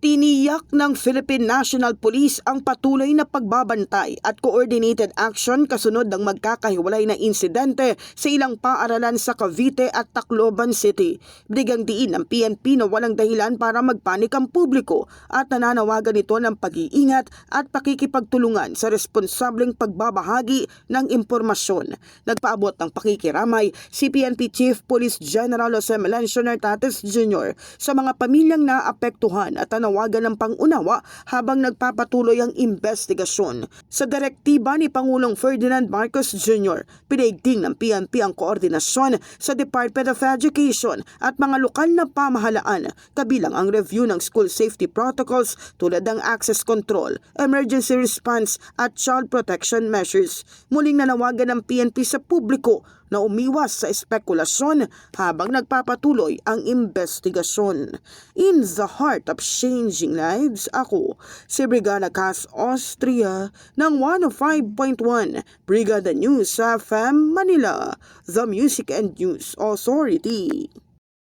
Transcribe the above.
Tiniyak ng Philippine National Police ang patuloy na pagbabantay at coordinated action kasunod ng magkakahiwalay na insidente sa ilang paaralan sa Cavite at Tacloban City. Binigyang diin ng PNP na walang dahilan para magpanik ang publiko at nananawagan ito ng pag-iingat at pakikipagtulungan sa responsableng pagbabahagi ng impormasyon. Nagpaabot ng pakikiramay si PNP Chief Police General Jose Melencio Nartates Jr. sa mga pamilyang naapektuhan at nawagan ng pangunawa habang nagpapatuloy ang investigasyon. Sa direktiba ni Pangulong Ferdinand Marcos Jr., pinaigting ng PNP ang koordinasyon sa Department of Education at mga lokal na pamahalaan, kabilang ang review ng school safety protocols tulad ng access control, emergency response at child protection measures. Muling nanawagan ng PNP sa publiko na umiwas sa espekulasyon habang nagpapatuloy ang investigasyon. In the heart of changing lives, ako si Brigada Cass Austria ng 105.1 Brigada News FM Manila, the Music and News Authority.